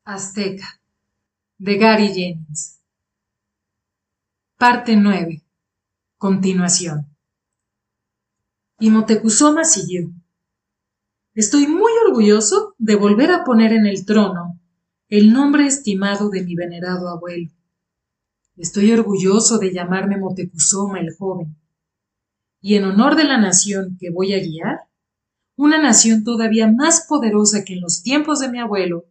Azteca, de Gary Jennings. Parte 9. Continuación. Y Moctezuma siguió. Estoy muy orgulloso de volver a poner en el trono el nombre estimado de mi venerado abuelo. Estoy orgulloso de llamarme Moctezuma el joven. Y en honor de la nación que voy a guiar, una nación todavía más poderosa que en los tiempos de mi abuelo,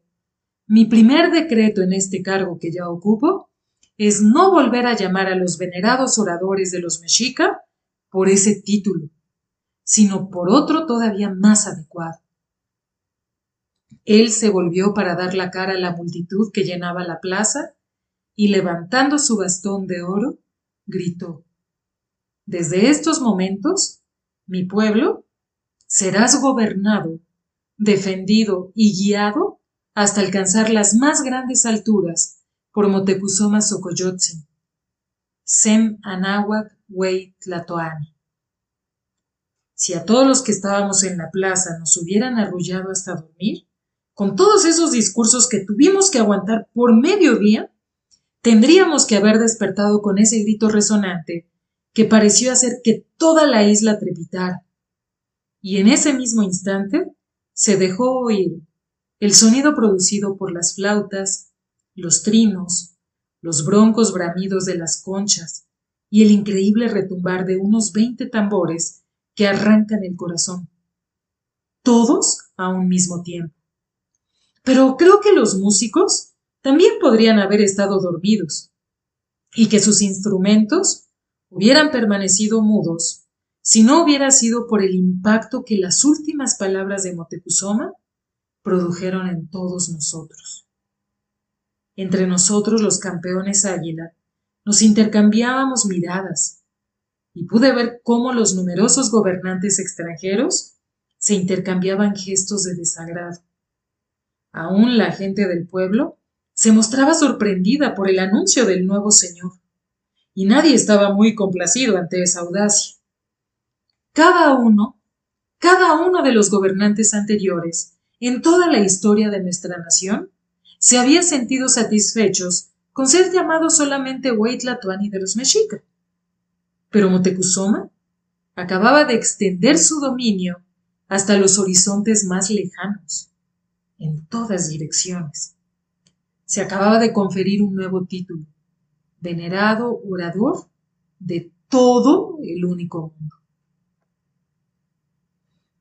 mi primer decreto en este cargo que ya ocupo es no volver a llamar a los venerados oradores de los mexica por ese título, sino por otro todavía más adecuado. Él se volvió para dar la cara a la multitud que llenaba la plaza y levantando su bastón de oro, gritó: Desde estos momentos, mi pueblo, serás gobernado, defendido y guiado hasta alcanzar las más grandes alturas por Moctezuma Xocoyotzin, Sem Anáhuac Huey Tlatoani. Si a todos los que estábamos en la plaza nos hubieran arrullado hasta dormir, con todos esos discursos que tuvimos que aguantar por medio día, tendríamos que haber despertado con ese grito resonante que pareció hacer que toda la isla trepitara. Y en ese mismo instante se dejó oír el sonido producido por las flautas, los trinos, los broncos bramidos de las conchas y el increíble retumbar de unos 20 tambores que arrancan el corazón, todos a un mismo tiempo. Pero creo que los músicos también podrían haber estado dormidos y que sus instrumentos hubieran permanecido mudos si no hubiera sido por el impacto que las últimas palabras de Moctezuma produjeron en todos nosotros. Entre nosotros los campeones águila nos intercambiábamos miradas y pude ver cómo los numerosos gobernantes extranjeros se intercambiaban gestos de desagrado. Aún la gente del pueblo se mostraba sorprendida por el anuncio del nuevo señor, y nadie estaba muy complacido ante esa audacia. Cada uno de los gobernantes anteriores en toda la historia de nuestra nación se había sentido satisfechos con ser llamados solamente Huey Tlatoani de los mexica. Pero Moctezuma acababa de extender su dominio hasta los horizontes más lejanos, en todas direcciones. Se acababa de conferir un nuevo título, venerado orador de todo el único mundo.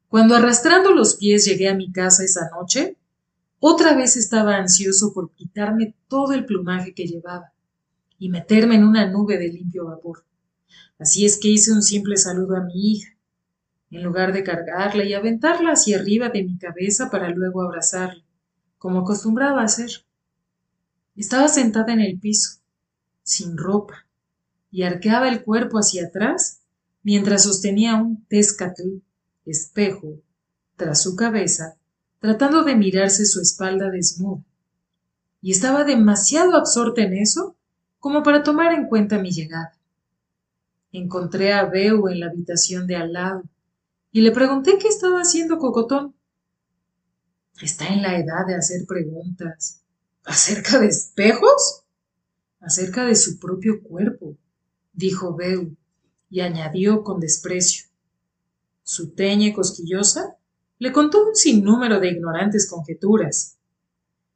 Cuando arrastrando los pies llegué a mi casa esa noche, otra vez estaba ansioso por quitarme todo el plumaje que llevaba y meterme en una nube de limpio vapor. Así es que hice un simple saludo a mi hija, en lugar de cargarla y aventarla hacia arriba de mi cabeza para luego abrazarla, como acostumbraba hacer. Estaba sentada en el piso, sin ropa, y arqueaba el cuerpo hacia atrás mientras sostenía un tezcatl, espejo, tras su cabeza, tratando de mirarse su espalda desnuda, y estaba demasiado absorta en eso como para tomar en cuenta mi llegada. Encontré a Beu en la habitación de al lado y le pregunté qué estaba haciendo Cocotón. Está en la edad de hacer preguntas. ¿Acerca de espejos? Acerca de su propio cuerpo, dijo Beu, y añadió con desprecio. Su teñe cosquillosa le contó un sinnúmero de ignorantes conjeturas.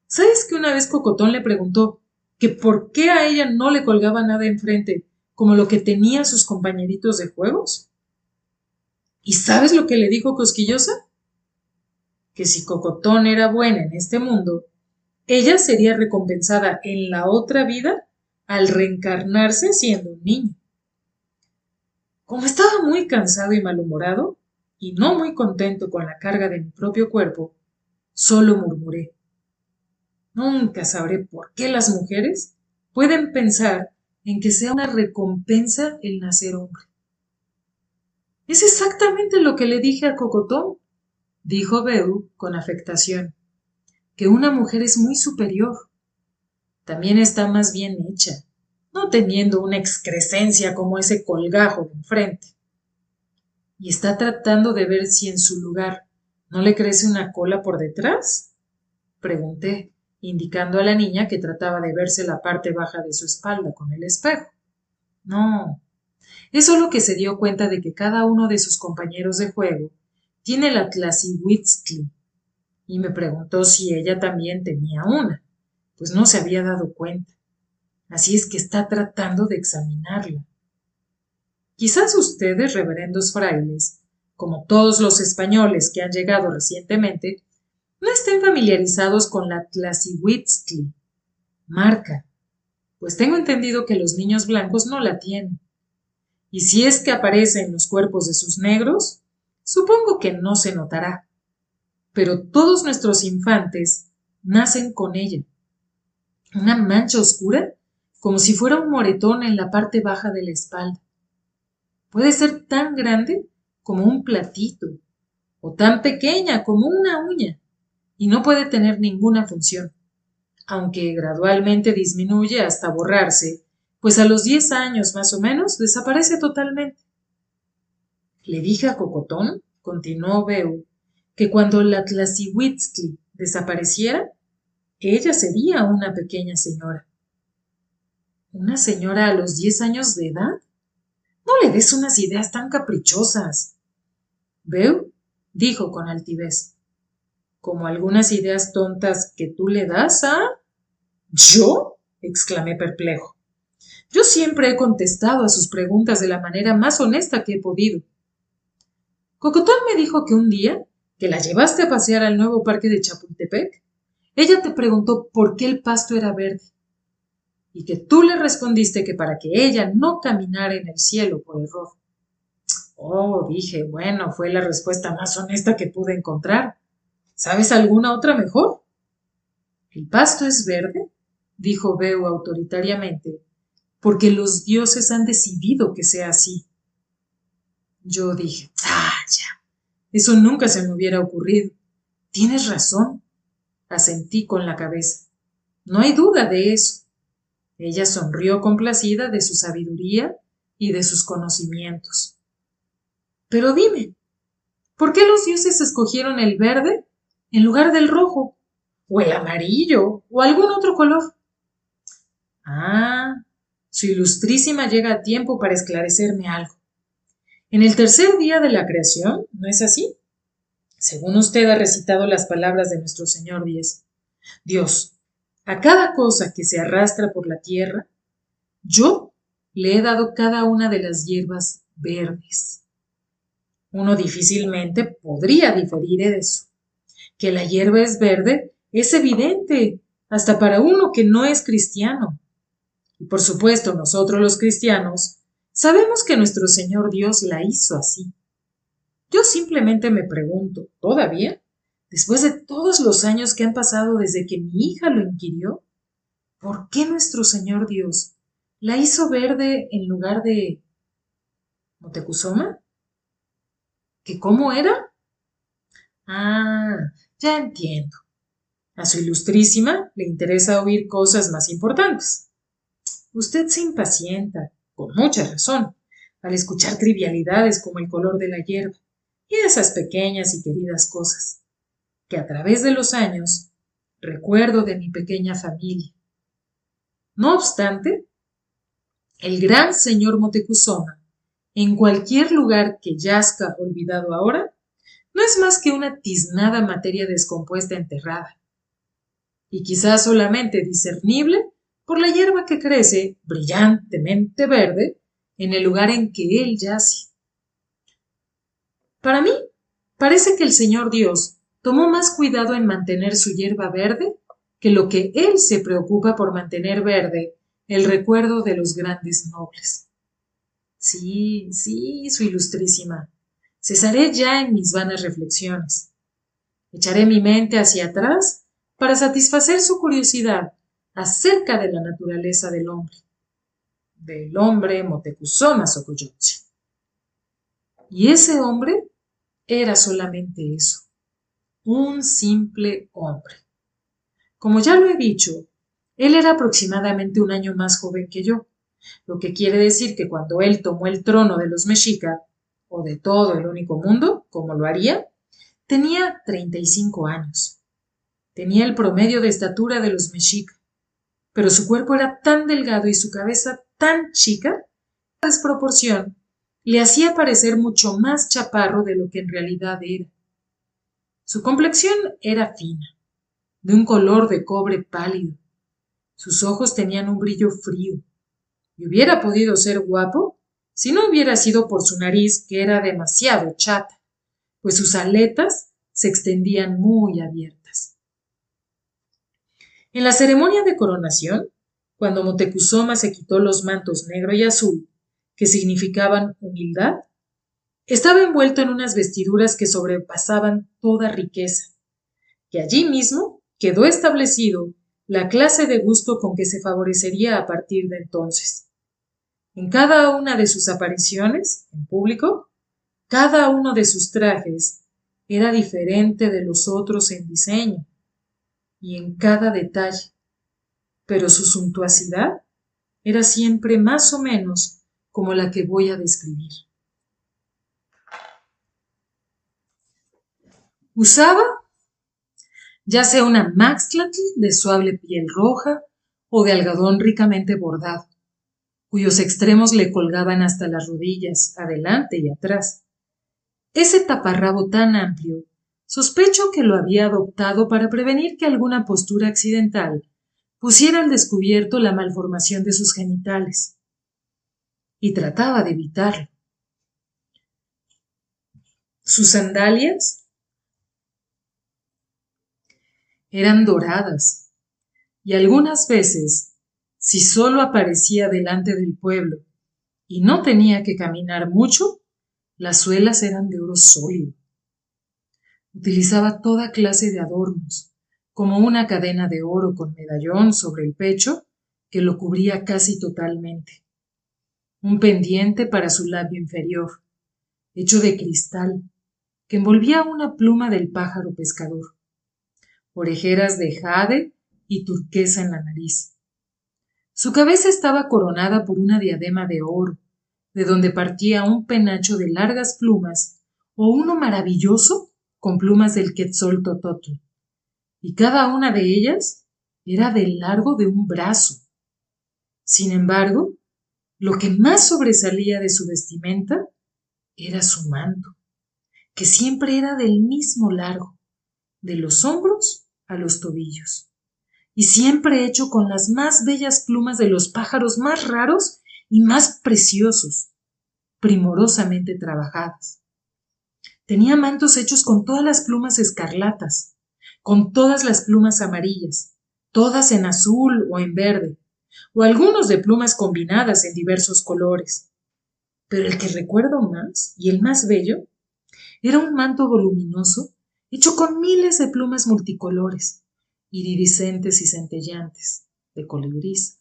¿Sabes que una vez Cocotón le preguntó que por qué a ella no le colgaba nada enfrente como lo que tenían sus compañeritos de juegos? ¿Y sabes lo que le dijo Cosquillosa? Que si Cocotón era buena en este mundo, ella sería recompensada en la otra vida al reencarnarse siendo un niño. Como estaba muy cansado y malhumorado, y no muy contento con la carga de mi propio cuerpo, solo murmuré: nunca sabré por qué las mujeres pueden pensar en que sea una recompensa el nacer hombre. Es exactamente lo que le dije a Cocotón, dijo Beu con afectación, que una mujer es muy superior. También está más bien hecha, no teniendo una excrescencia como ese colgajo de enfrente. ¿Y está tratando de ver si en su lugar no le crece una cola por detrás? Pregunté, indicando a la niña que trataba de verse la parte baja de su espalda con el espejo. No, es solo que se dio cuenta de que cada uno de sus compañeros de juego tiene la Tlazihuitztli y me preguntó si ella también tenía una, pues no se había dado cuenta. Así es que está tratando de examinarla. Quizás ustedes, reverendos frailes, como todos los españoles que han llegado recientemente, no estén familiarizados con la Tlazihuitztli, marca, pues tengo entendido que los niños blancos no la tienen. Y si es que aparece en los cuerpos de sus negros, supongo que no se notará. Pero todos nuestros infantes nacen con ella. Una mancha oscura, como si fuera un moretón en la parte baja de la espalda. Puede ser tan grande como un platito, o tan pequeña como una uña, y no puede tener ninguna función, aunque gradualmente disminuye hasta borrarse, pues a los 10 años más o menos desaparece totalmente. Le dije a Cocotón, continuó Beu, que cuando la Tlazihuitztli desapareciera, ella sería una pequeña señora. ¿Una señora a los 10 años de edad? No le des unas ideas tan caprichosas. Beu dijo con altivez, como algunas ideas tontas que tú le das a... ¿Yo? Exclamé perplejo. Yo siempre he contestado a sus preguntas de la manera más honesta que he podido. Cocotón me dijo que un día, que la llevaste a pasear al nuevo parque de Chapultepec, ella te preguntó por qué el pasto era verde, y que tú le respondiste que para que ella no caminara en el cielo por error. Oh, dije, bueno, fue la respuesta más honesta que pude encontrar. ¿Sabes alguna otra mejor? El pasto es verde, dijo Beu autoritariamente, porque los dioses han decidido que sea así. Yo dije, ya, eso nunca se me hubiera ocurrido. Tienes razón, asentí con la cabeza. No hay duda de eso. Ella sonrió complacida de su sabiduría y de sus conocimientos. Pero dime, ¿por qué los dioses escogieron el verde en lugar del rojo, o el amarillo, o algún otro color? Su ilustrísima llega a tiempo para esclarecerme algo. En el tercer día de la creación, ¿no es así? Según usted ha recitado las palabras de nuestro Señor Dios, a cada cosa que se arrastra por la tierra, yo le he dado cada una de las hierbas verdes. Uno difícilmente podría diferir de eso. Que la hierba es verde es evidente, hasta para uno que no es cristiano. Y por supuesto, nosotros los cristianos sabemos que nuestro Señor Dios la hizo así. Yo simplemente me pregunto, ¿todavía? Después de todos los años que han pasado desde que mi hija lo inquirió, ¿por qué nuestro Señor Dios la hizo verde en lugar de Motecuzoma? ¿Que cómo era? Ya entiendo. A su ilustrísima le interesa oír cosas más importantes. Usted se impacienta, con mucha razón, al escuchar trivialidades como el color de la hierba y esas pequeñas y queridas cosas, que a través de los años recuerdo de mi pequeña familia. No obstante, el gran señor Motecuzoma, en cualquier lugar que yazca olvidado ahora, no es más que una tiznada materia descompuesta enterrada, y quizás solamente discernible por la hierba que crece brillantemente verde en el lugar en que él yace. Para mí, parece que el Señor Dios tomó más cuidado en mantener su hierba verde que lo que él se preocupa por mantener verde el recuerdo de los grandes nobles. Sí, su ilustrísima. Cesaré ya en mis vanas reflexiones. Echaré mi mente hacia atrás para satisfacer su curiosidad acerca de la naturaleza del hombre Motecuzoma Xocoyotzin. Y ese hombre era solamente eso, un simple hombre. Como ya lo he dicho, él era aproximadamente un año más joven que yo, lo que quiere decir que cuando él tomó el trono de los Mexica, o de todo el único mundo, como lo haría, tenía 35 años. Tenía el promedio de estatura de los mexica, pero su cuerpo era tan delgado y su cabeza tan chica, la desproporción le hacía parecer mucho más chaparro de lo que en realidad era. Su complexión era fina, de un color de cobre pálido. Sus ojos tenían un brillo frío, y hubiera podido ser guapo si no hubiera sido por su nariz, que era demasiado chata, pues sus aletas se extendían muy abiertas. En la ceremonia de coronación, cuando Moctezuma se quitó los mantos negro y azul, que significaban humildad, estaba envuelto en unas vestiduras que sobrepasaban toda riqueza, y allí mismo quedó establecido la clase de gusto con que se favorecería a partir de entonces. En cada una de sus apariciones en público, cada uno de sus trajes era diferente de los otros en diseño y en cada detalle, pero su suntuosidad era siempre más o menos como la que voy a describir. Usaba ya sea una maxtlatl de suave piel roja o de algodón ricamente bordado, cuyos extremos le colgaban hasta las rodillas, adelante y atrás. Ese taparrabo tan amplio, sospecho que lo había adoptado para prevenir que alguna postura accidental pusiera al descubierto la malformación de sus genitales, y trataba de evitarlo. Sus sandalias eran doradas, y algunas veces, si solo aparecía delante del pueblo y no tenía que caminar mucho, las suelas eran de oro sólido. Utilizaba toda clase de adornos, como una cadena de oro con medallón sobre el pecho que lo cubría casi totalmente, un pendiente para su labio inferior, hecho de cristal, que envolvía una pluma del pájaro pescador, orejeras de jade y turquesa en la nariz. Su cabeza estaba coronada por una diadema de oro, de donde partía un penacho de largas plumas o uno maravilloso con plumas del Quetzaltóatl, y cada una de ellas era del largo de un brazo. Sin embargo, lo que más sobresalía de su vestimenta era su manto, que siempre era del mismo largo, de los hombros a los tobillos, y siempre hecho con las más bellas plumas de los pájaros más raros y más preciosos, primorosamente trabajadas. Tenía mantos hechos con todas las plumas escarlatas, con todas las plumas amarillas, todas en azul o en verde, o algunos de plumas combinadas en diversos colores. Pero el que recuerdo más, y el más bello, era un manto voluminoso hecho con miles de plumas multicolores, iridiscentes y centellantes, de colibrís.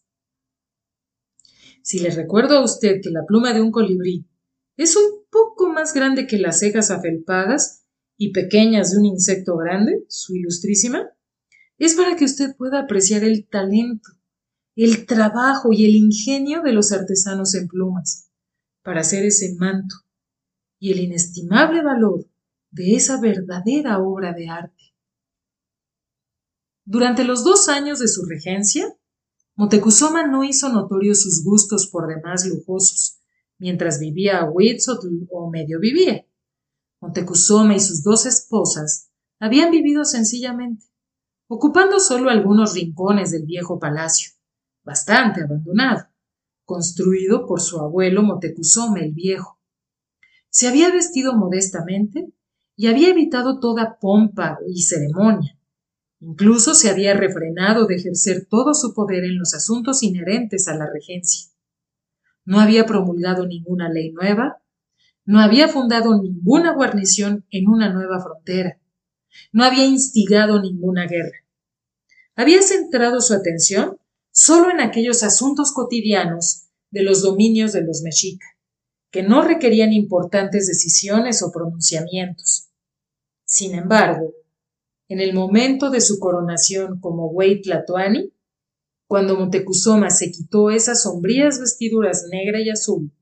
Si le recuerdo a usted que la pluma de un colibrí es un poco más grande que las cejas afelpadas y pequeñas de un insecto grande, su ilustrísima, es para que usted pueda apreciar el talento, el trabajo y el ingenio de los artesanos en plumas para hacer ese manto y el inestimable valor de esa verdadera obra de arte. Durante los 2 años de su regencia, Moctezuma no hizo notorios sus gustos por demás lujosos, mientras vivía a Huitzotl o medio vivía. Moctezuma y sus 2 esposas habían vivido sencillamente, ocupando solo algunos rincones del viejo palacio, bastante abandonado, construido por su abuelo Moctezuma el Viejo. Se había vestido modestamente y había evitado toda pompa y ceremonia. Incluso se había refrenado de ejercer todo su poder en los asuntos inherentes a la regencia. No había promulgado ninguna ley nueva, no había fundado ninguna guarnición en una nueva frontera, no había instigado ninguna guerra. Había centrado su atención solo en aquellos asuntos cotidianos de los dominios de los mexica, que no requerían importantes decisiones o pronunciamientos. Sin embargo, en el momento de su coronación como Huey Tlatoani, cuando Moctezuma se quitó esas sombrías vestiduras negra y azul,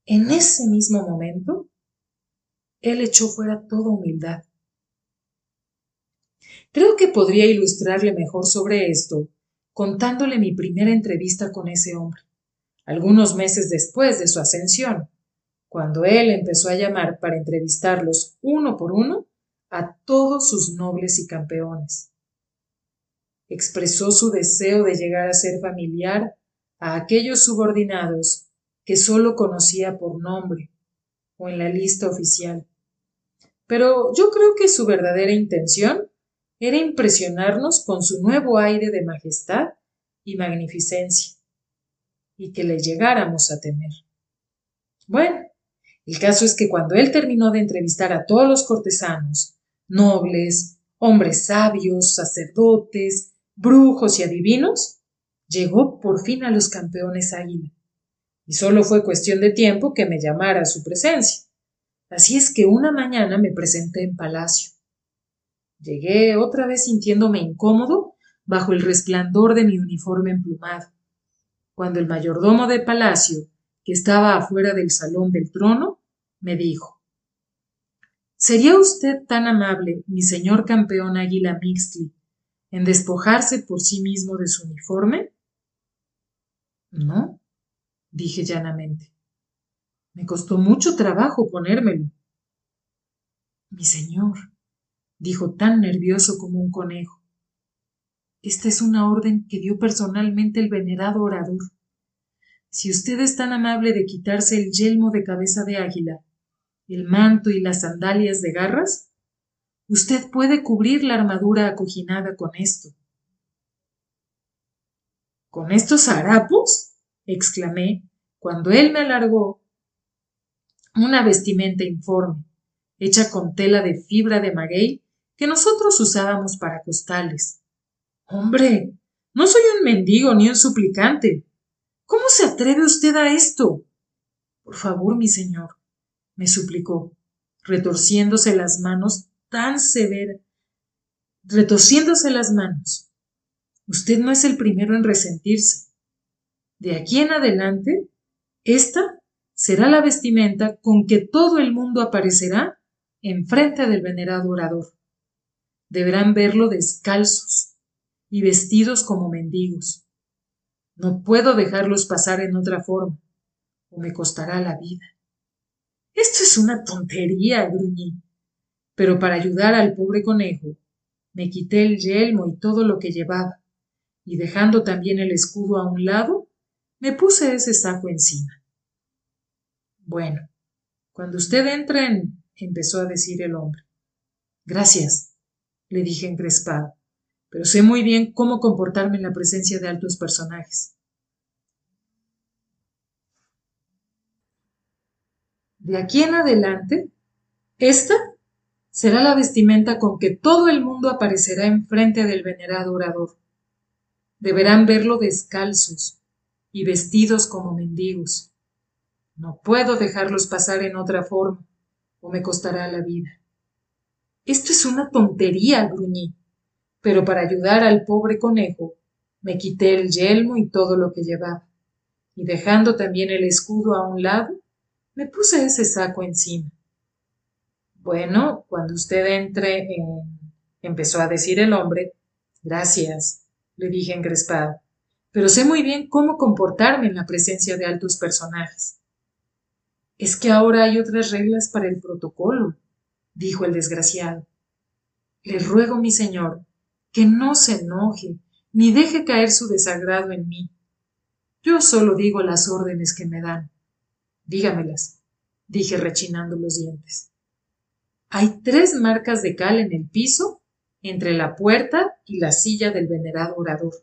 en ese mismo momento, él echó fuera toda humildad. Creo que podría ilustrarle mejor sobre esto contándole mi primera entrevista con ese hombre, algunos meses después de su ascensión, cuando él empezó a llamar para entrevistarlos uno por uno a todos sus nobles y campeones. Expresó su deseo de llegar a ser familiar a aquellos subordinados que solo conocía por nombre o en la lista oficial. Pero yo creo que su verdadera intención era impresionarnos con su nuevo aire de majestad y magnificencia, y que le llegáramos a temer. Bueno, el caso es que cuando él terminó de entrevistar a todos los cortesanos, nobles, hombres sabios, sacerdotes, brujos y adivinos, llegó por fin a los campeones águila, y solo fue cuestión de tiempo que me llamara a su presencia. Así es que una mañana me presenté en palacio. Llegué otra vez sintiéndome incómodo bajo el resplandor de mi uniforme emplumado, cuando el mayordomo de palacio, que estaba afuera del salón del trono, me dijo: ¿Sería usted tan amable, mi señor campeón Águila Mixtli, en despojarse por sí mismo de su uniforme? No, dije llanamente. Me costó mucho trabajo ponérmelo. Mi señor, dijo tan nervioso como un conejo, esta es una orden que dio personalmente el venerado orador. Si usted es tan amable de quitarse el yelmo de cabeza de águila, el manto y las sandalias de garras, usted puede cubrir la armadura acojinada con esto. ¿Con estos harapos? Exclamé, cuando él me alargó una vestimenta informe, hecha con tela de fibra de maguey que nosotros usábamos para costales. Hombre, no soy un mendigo ni un suplicante. ¿Cómo se atreve usted a esto? Por favor, mi señor, me suplicó, retorciéndose las manos tan severa, retorciéndose las manos. Usted no es el primero en resentirse. De aquí en adelante, esta será la vestimenta con que todo el mundo aparecerá enfrente del venerado orador. Deberán verlo descalzos y vestidos como mendigos. No puedo dejarlos pasar en otra forma, o me costará la vida. Esto es una tontería, gruñí, pero para ayudar al pobre conejo, me quité el yelmo y todo lo que llevaba, y dejando también el escudo a un lado, me puse ese saco encima. Bueno, cuando usted entre, empezó a decir el hombre. Gracias, le dije encrespado, pero sé muy bien cómo comportarme en la presencia de altos personajes. De aquí en adelante, esta será la vestimenta con que todo el mundo aparecerá enfrente del venerado orador. Deberán verlo descalzos y vestidos como mendigos. No puedo dejarlos pasar en otra forma, o me costará la vida. Esto es una tontería, gruñí, pero para ayudar al pobre conejo, me quité el yelmo y todo lo que llevaba, y dejando también el escudo a un lado, me puse ese saco encima. Bueno, cuando usted entre empezó a decir el hombre. Gracias, le dije encrespado, pero sé muy bien cómo comportarme en la presencia de altos personajes. Es que ahora hay otras reglas para el protocolo, dijo el desgraciado. Le ruego, mi señor, que no se enoje, ni deje caer su desagrado en mí. Yo solo digo las órdenes que me dan. Dígamelas, dije rechinando los dientes. Hay 3 marcas de cal en el piso, entre la puerta y la silla del venerado orador.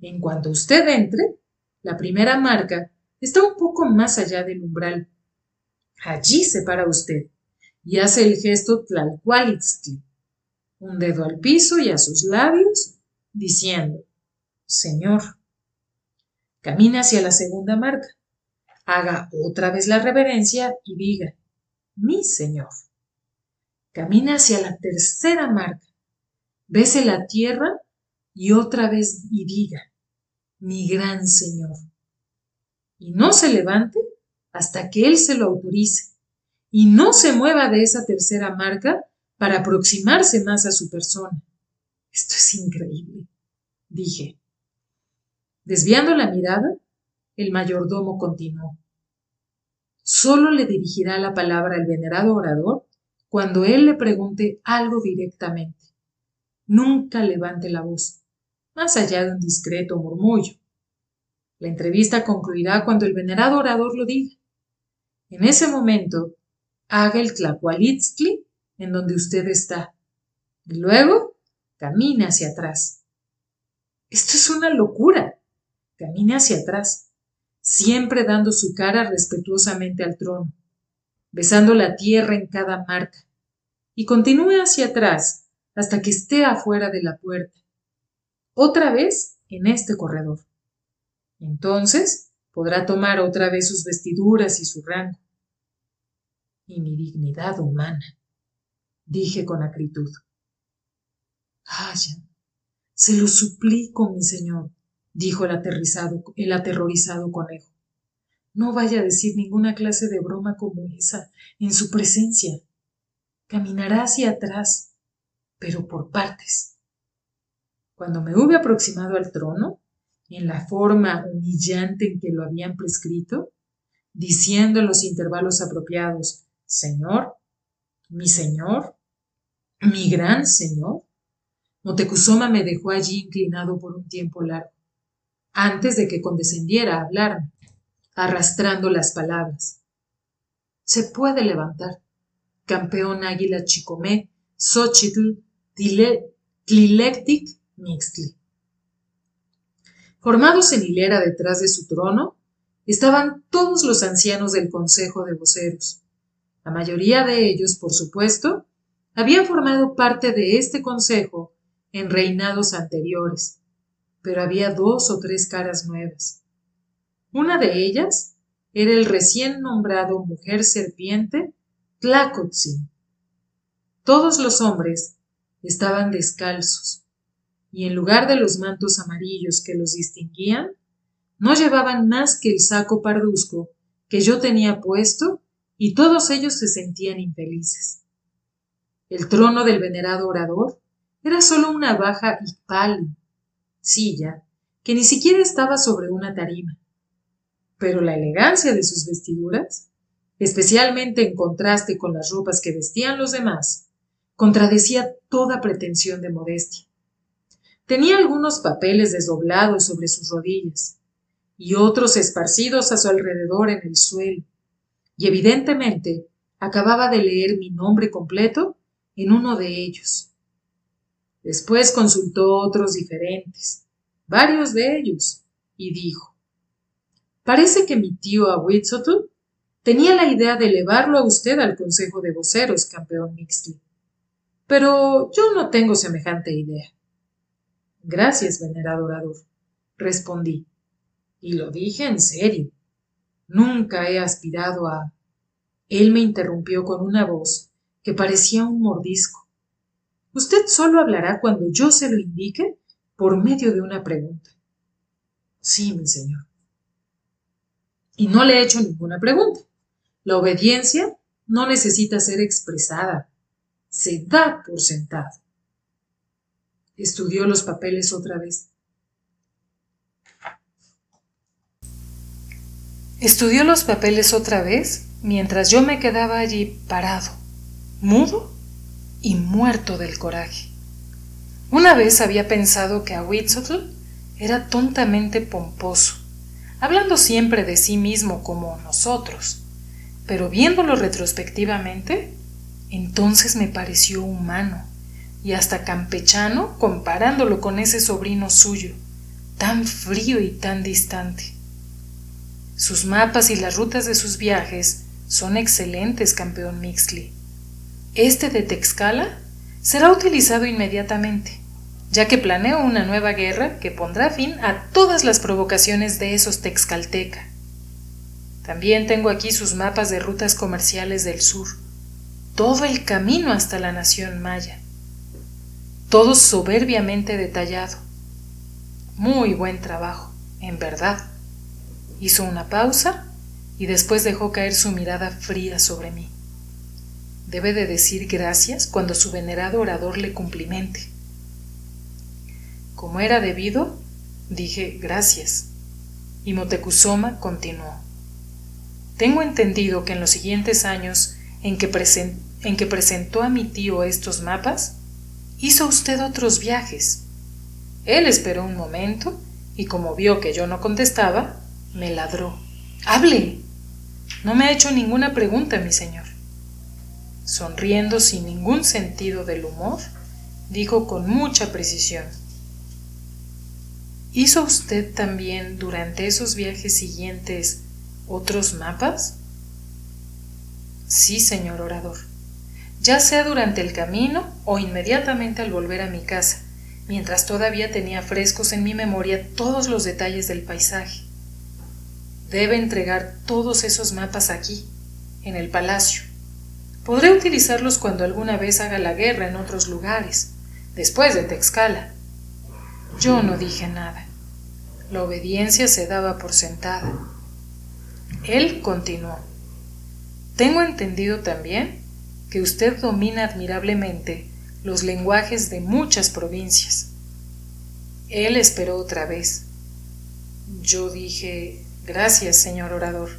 En cuanto usted entre, la primera marca está un poco más allá del umbral. Allí se para usted y hace el gesto Tlalcualitztli, un dedo al piso y a sus labios, diciendo: Señor. Camina hacia la segunda marca, haga otra vez la reverencia y diga: Mi señor. Camina hacia la tercera marca, bese la tierra y otra vez y diga: Mi gran señor. Y no se levante hasta que él se lo autorice, y no se mueva de esa tercera marca para aproximarse más a su persona. Esto es increíble, dije. Desviando la mirada, el mayordomo continuó. Solo le dirigirá la palabra al venerado orador cuando él le pregunte algo directamente. Nunca levante la voz, más allá de un discreto murmullo. La entrevista concluirá cuando el venerado orador lo diga. En ese momento, haga el tlacualitztli en donde usted está y luego camine hacia atrás. Esto es una locura. Camine hacia atrás, siempre dando su cara respetuosamente al trono, besando la tierra en cada marca, y continúe hacia atrás hasta que esté afuera de la puerta, otra vez en este corredor. Entonces podrá tomar otra vez sus vestiduras y su rango. Y mi dignidad humana, dije con acritud. Vayan, se lo suplico, mi señor, dijo el aterrorizado conejo. No vaya a decir ninguna clase de broma como esa en su presencia. Caminará hacia atrás, pero por partes. Cuando me hube aproximado al trono, en la forma humillante en que lo habían prescrito, diciendo en los intervalos apropiados, Señor, mi gran señor, Moctezuma me dejó allí inclinado por un tiempo largo, antes de que condescendiera a hablarme, arrastrando las palabras. Se puede levantar, campeón águila chicomé, Xochitl, Tlilectic, Mixtli. Formados en hilera detrás de su trono, estaban todos los ancianos del Consejo de Voceros. La mayoría de ellos, por supuesto, habían formado parte de este consejo en reinados anteriores, pero había 2 o 3 caras nuevas. Una de ellas era el recién nombrado mujer serpiente Tlacotzin. Todos los hombres estaban descalzos, y en lugar de los mantos amarillos que los distinguían, no llevaban más que el saco parduzco que yo tenía puesto, y todos ellos se sentían infelices. El trono del venerado orador era solo una baja ipali, silla, que ni siquiera estaba sobre una tarima, pero la elegancia de sus vestiduras, especialmente en contraste con las ropas que vestían los demás, contradecía toda pretensión de modestia. Tenía algunos papeles desdoblados sobre sus rodillas y otros esparcidos a su alrededor en el suelo, y evidentemente acababa de leer mi nombre completo en uno de ellos. Después consultó otros diferentes, varios de ellos, y dijo: parece que mi tío Ahuitzotl tenía la idea de elevarlo a usted al Consejo de Voceros, campeón Mixtli, pero yo no tengo semejante idea. Gracias, venerado orador, respondí, y lo dije en serio. Nunca he aspirado a... Él me interrumpió con una voz que parecía un mordisco. Usted solo hablará cuando yo se lo indique por medio de una pregunta. Sí, mi señor. Y no le he hecho ninguna pregunta. La obediencia no necesita ser expresada, se da por sentado. Estudió los papeles otra vez. Estudió los papeles otra vez mientras yo me quedaba allí parado, mudo y muerto del coraje. Una vez había pensado que Ahuitzotl era tontamente pomposo, hablando siempre de sí mismo como nosotros, pero viéndolo retrospectivamente, entonces me pareció humano y hasta campechano comparándolo con ese sobrino suyo, tan frío y tan distante. Sus mapas y las rutas de sus viajes son excelentes, campeón Mixtli. Este de Tlaxcala será utilizado inmediatamente, ya que planeo una nueva guerra que pondrá fin a todas las provocaciones de esos texcalteca. También tengo aquí sus mapas de rutas comerciales del sur, todo el camino hasta la nación maya, todo soberbiamente detallado. Muy buen trabajo, en verdad. Hizo una pausa y después dejó caer su mirada fría sobre mí. Debe de decir gracias cuando su venerado orador le cumplimente. Como era debido, dije gracias, y Moctezuma continuó. Tengo entendido que en los siguientes años en que presentó a mi tío estos mapas, hizo usted otros viajes. Él esperó un momento y como vio que yo no contestaba, me ladró. ¡Hable! No me ha hecho ninguna pregunta, mi señor. Sonriendo sin ningún sentido del humor, dijo con mucha precisión. ¿Hizo usted también durante esos viajes siguientes otros mapas? Sí, señor orador, ya sea durante el camino o inmediatamente al volver a mi casa, mientras todavía tenía frescos en mi memoria todos los detalles del paisaje. Debe entregar todos esos mapas aquí, en el palacio. Podré utilizarlos cuando alguna vez haga la guerra en otros lugares, después de Tlaxcala. Yo no dije nada. La obediencia se daba por sentada. Él continuó. Tengo entendido también que usted domina admirablemente los lenguajes de muchas provincias. Él esperó otra vez. Yo dije, gracias, señor orador.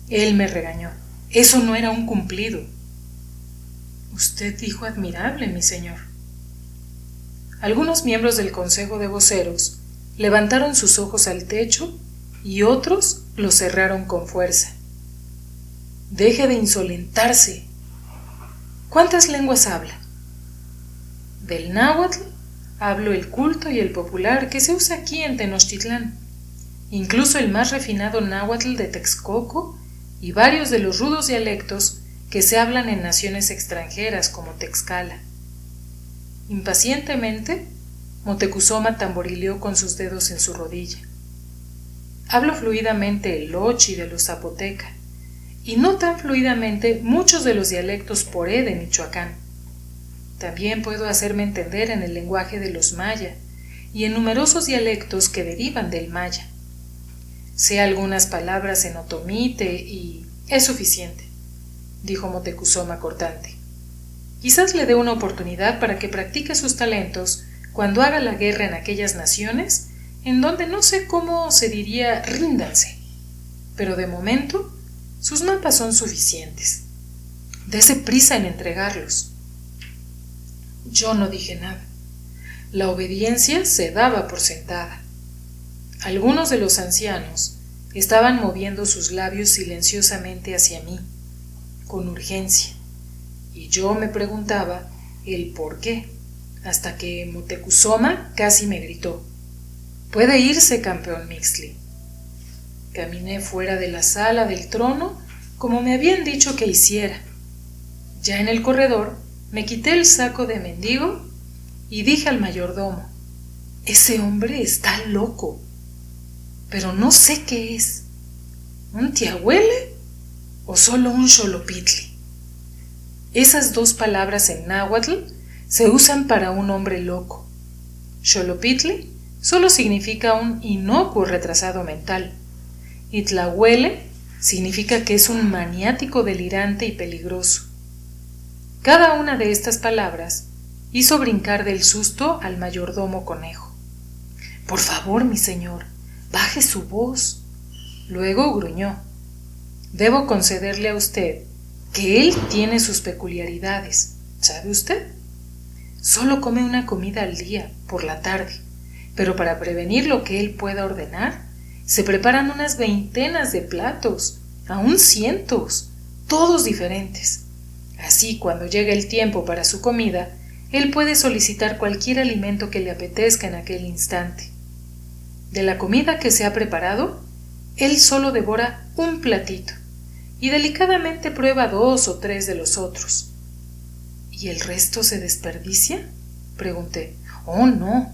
Él me regañó. Eso no era un cumplido. Usted dijo admirable, mi señor. Algunos miembros del Consejo de Voceros levantaron sus ojos al techo y otros los cerraron con fuerza. Deje de insolentarse. ¿Cuántas lenguas habla? Del náhuatl hablo el culto y el popular que se usa aquí en Tenochtitlán, incluso el más refinado náhuatl de Texcoco y varios de los rudos dialectos que se hablan en naciones extranjeras como Tlaxcala. Impacientemente, Moctezuma tamborileó con sus dedos en su rodilla. Hablo fluidamente el lochi de los zapoteca, y no tan fluidamente muchos de los dialectos poré de Michoacán. También puedo hacerme entender en el lenguaje de los maya y en numerosos dialectos que derivan del maya. Sé algunas palabras en otomite y es suficiente, dijo Moctezuma cortante. Quizás le dé una oportunidad para que practique sus talentos cuando haga la guerra en aquellas naciones en donde no sé cómo se diría ríndanse, pero de momento sus mapas son suficientes. Dese prisa en entregarlos. Yo no dije nada. La obediencia se daba por sentada. Algunos de los ancianos estaban moviendo sus labios silenciosamente hacia mí, con urgencia, y yo me preguntaba el por qué, hasta que Moctezuma casi me gritó: «Puede irse, campeón Mixtli». Caminé fuera de la sala del trono como me habían dicho que hiciera. Ya en el corredor me quité el saco de mendigo y dije al mayordomo: «Ese hombre está loco, pero no sé qué es, ¿un tiahuele o solo un xolopitli?». Esas dos palabras en náhuatl se usan para un hombre loco. Xolopitli solo significa un inocuo retrasado mental, y tlahuele significa que es un maniático delirante y peligroso. Cada una de estas palabras hizo brincar del susto al mayordomo conejo. «Por favor, mi señor, baje su voz». Luego gruñó: «Debo concederle a usted que él tiene sus peculiaridades. ¿Sabe usted? Solo come una comida al día, por la tarde, pero para prevenir lo que él pueda ordenar, se preparan unas veintenas de platos, aún cientos, todos diferentes. Así, cuando llega el tiempo para su comida, él puede solicitar cualquier alimento que le apetezca en aquel instante. De la comida que se ha preparado, él solo devora un platito y delicadamente prueba 2 o 3 de los otros». «¿Y el resto se desperdicia?», pregunté. «Oh, no.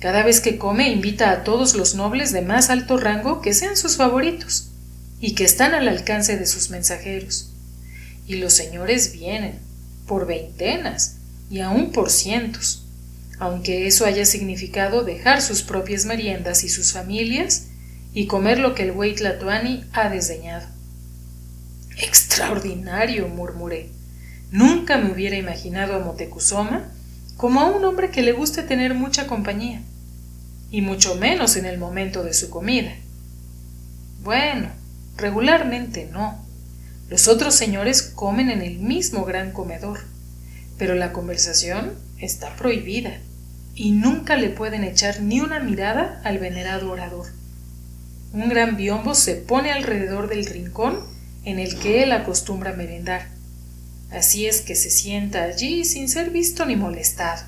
Cada vez que come invita a todos los nobles de más alto rango que sean sus favoritos y que están al alcance de sus mensajeros. Y los señores vienen, por veintenas y aún por cientos, aunque eso haya significado dejar sus propias meriendas y sus familias y comer lo que el güey Tlatoani ha desdeñado». «Extraordinario», murmuré. Nunca me hubiera imaginado a Moctezuma como a un hombre que le guste tener mucha compañía, y mucho menos en el momento de su comida. Bueno, regularmente no. Los otros señores comen en el mismo gran comedor, pero la conversación está prohibida y nunca le pueden echar ni una mirada al venerado orador. Un gran biombo se pone alrededor del rincón en el que él acostumbra merendar. Así es que se sienta allí sin ser visto ni molestado.